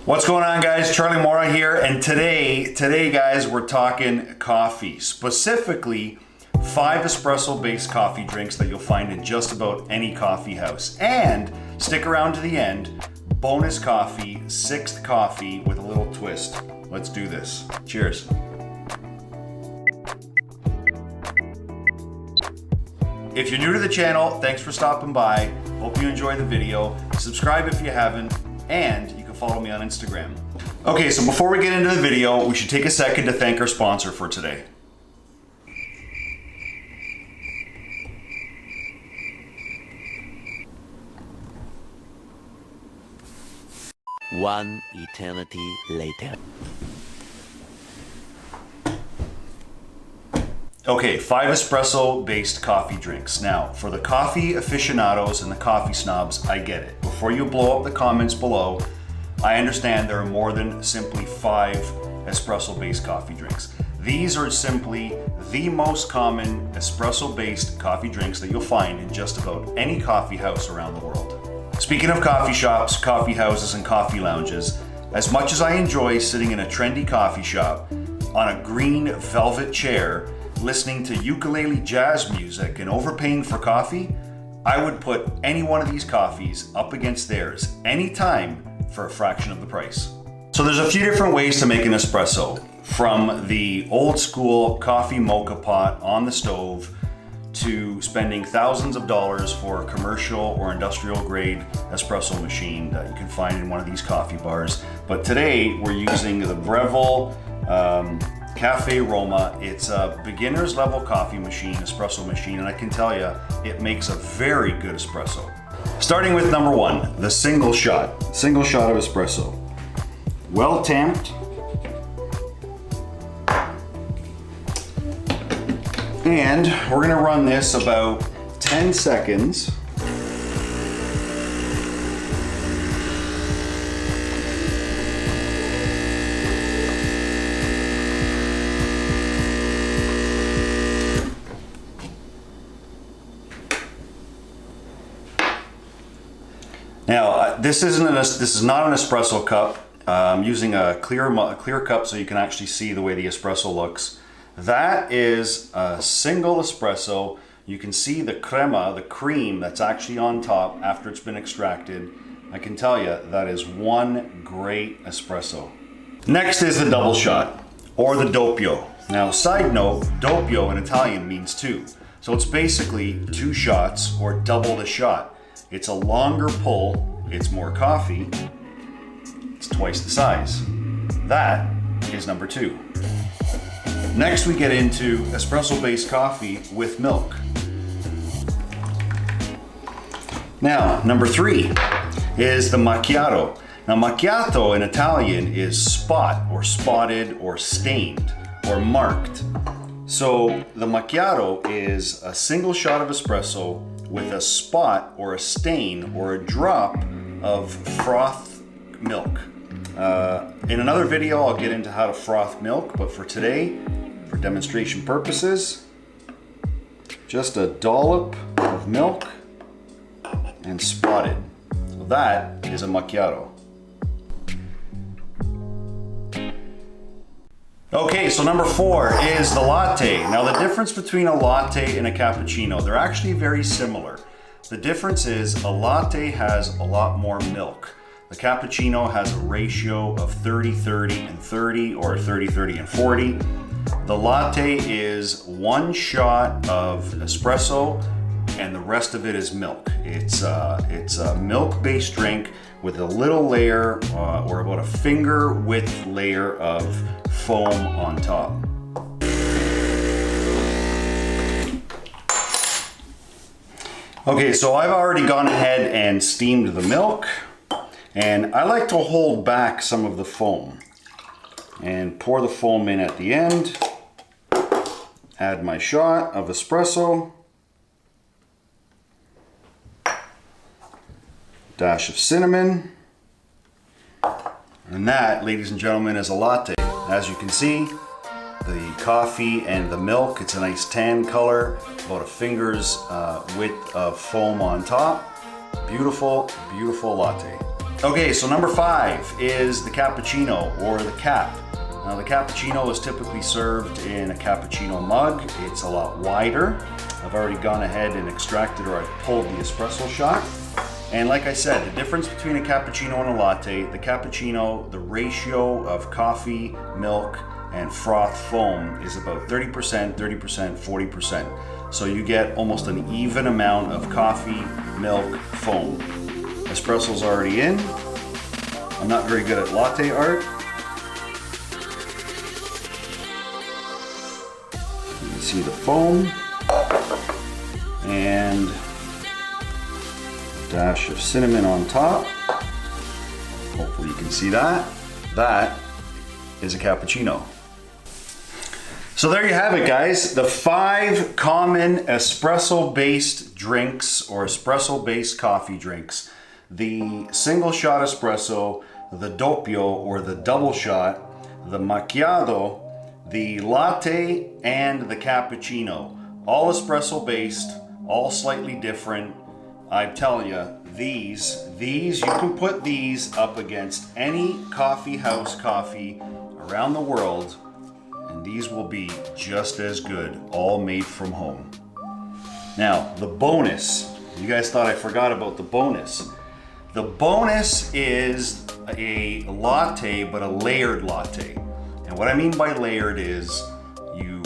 What's going on, guys? Charlie Mora here, and today guys, we're talking coffee, specifically 5 espresso-based coffee drinks that you'll find in just about any coffee house. And stick around to the end, bonus coffee, 6th coffee with a little twist. Let's do this. Cheers. If you're new to the channel, thanks for stopping by. Hope you enjoy the video. Subscribe if you haven't, and you can follow me on Instagram. Okay, so before we get into the video, we should take a second to thank our sponsor for today. One eternity later. Okay, 5 espresso-based coffee drinks. Now, for the coffee aficionados and the coffee snobs, I get it. Before you blow up the comments below, I understand there are more than simply 5 espresso-based coffee drinks. These are simply the most common espresso-based coffee drinks that you'll find in just about any coffee house around the world. Speaking of coffee shops, coffee houses, and coffee lounges, as much as I enjoy sitting in a trendy coffee shop on a green velvet chair, listening to ukulele jazz music and overpaying for coffee, I would put any one of these coffees up against theirs anytime for a fraction of the price. So there's a few different ways to make an espresso, from the old school coffee mocha pot on the stove to spending thousands of dollars for a commercial or industrial grade espresso machine that you can find in one of these coffee bars. But today we're using the Breville Cafe Roma. It's a beginner's level coffee machine, espresso machine, and I can tell you, it makes a very good espresso. Starting with number 1, the single shot of espresso. Well tamped. And we're gonna run this about 10 seconds. Now, this is not an espresso cup. I'm using a clear cup so you can actually see the way the espresso looks. That is a single espresso. You can see the crema, the cream that's actually on top after it's been extracted. I can tell you that is one great espresso. Next is the double shot, or the doppio. Now, side note, doppio in Italian means 2. So it's basically 2 shots or double the shot. It's a longer pull, it's more coffee, it's twice the size. That is number 2. Next we get into espresso-based coffee with milk. Now, number 3 is the macchiato. Now, macchiato in Italian is spot or spotted or stained or marked. So the macchiato is a single shot of espresso with a spot or a stain or a drop of froth milk. In another video, I'll get into how to froth milk, but for today, for demonstration purposes, just a dollop of milk and spotted. So that is a macchiato. Okay, so number 4 is the latte. Now, the difference between a latte and a cappuccino, they're actually very similar. The difference is a latte has a lot more milk. The cappuccino has a ratio of 30-30 and 30, or 30-30 and 40. The latte is 1 shot of espresso and the rest of it is milk. It's a milk-based drink with a little layer, or about a finger width layer of foam on top. Okay, so I've already gone ahead and steamed the milk, and I like to hold back some of the foam and pour the foam in at the end. Add my shot of espresso, dash of cinnamon, and that, ladies and gentlemen, is a latte. As you can see, the coffee and the milk, it's a nice tan color, about a finger's width of foam on top. Beautiful, beautiful latte. Okay, so number 5 is the cappuccino or the cap. Now the cappuccino is typically served in a cappuccino mug. It's a lot wider. I've already gone ahead and extracted, or I've pulled the espresso shot. And like I said, the difference between a cappuccino and a latte, the cappuccino, the ratio of coffee, milk, and froth foam is about 30%, 30%, 40%. So you get almost an even amount of coffee, milk, foam. Espresso's already in. I'm not very good at latte art. You can see the foam and a dash of cinnamon on top. Hopefully you can see that. That is a cappuccino. So there you have it, guys. The 5 common espresso-based drinks or espresso-based coffee drinks. The single shot espresso, the doppio or the double shot, the macchiato, the latte, and the cappuccino. All espresso based, all slightly different. I'm telling you, these, you can put these up against any coffee house coffee around the world, and these will be just as good, all made from home. Now, the bonus. You guys thought I forgot about the bonus. The bonus is a latte, but a layered latte. And what I mean by layered is you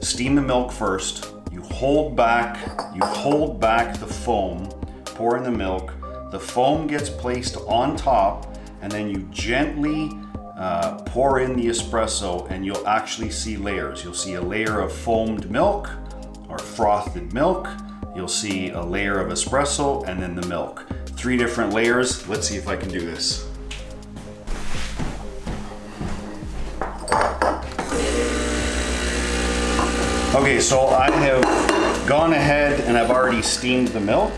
steam the milk first, you hold back the foam, pour in the milk, the foam gets placed on top, and then you gently pour in the espresso, and you'll actually see layers. You'll see a layer of foamed milk or frothed milk, you'll see a layer of espresso, and then the milk. 3 different layers. Let's see if I can do this. Okay, so I have gone ahead and I've already steamed the milk.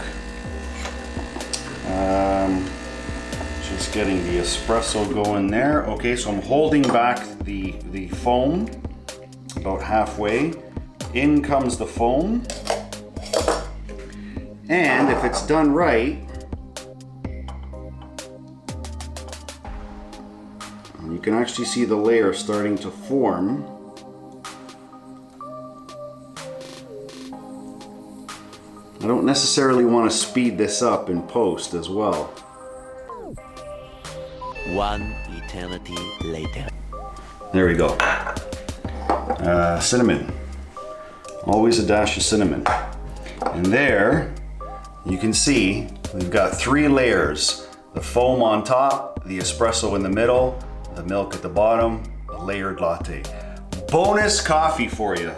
Just getting the espresso going there. Okay, so I'm holding back the foam about halfway. In comes the foam. And if it's done right, you can actually see the layer starting to form. I don't necessarily want to speed this up in post as well. 1 eternity later. There we go. Cinnamon. Always a dash of cinnamon. And there, you can see we've got 3 layers. The foam on top, the espresso in the middle, the milk at the bottom, a layered latte. Bonus coffee for you.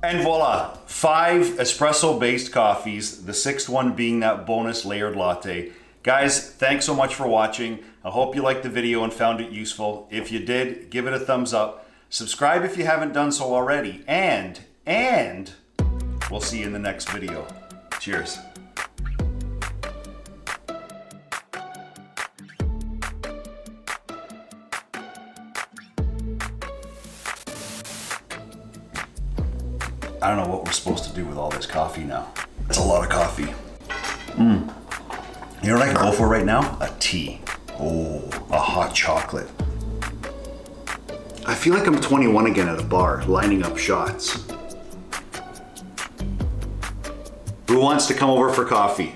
And voila, 5 espresso-based coffees, the 6th one being that bonus layered latte. Guys, thanks so much for watching. I hope you liked the video and found it useful. If you did, give it a thumbs up. Subscribe if you haven't done so already. And we'll see you in the next video. Cheers. I don't know what we're supposed to do with all this coffee now. It's a lot of coffee. You know what I can go for right now? A tea. Oh, a hot chocolate. I feel like I'm 21 again at a bar, lining up shots. Who wants to come over for coffee?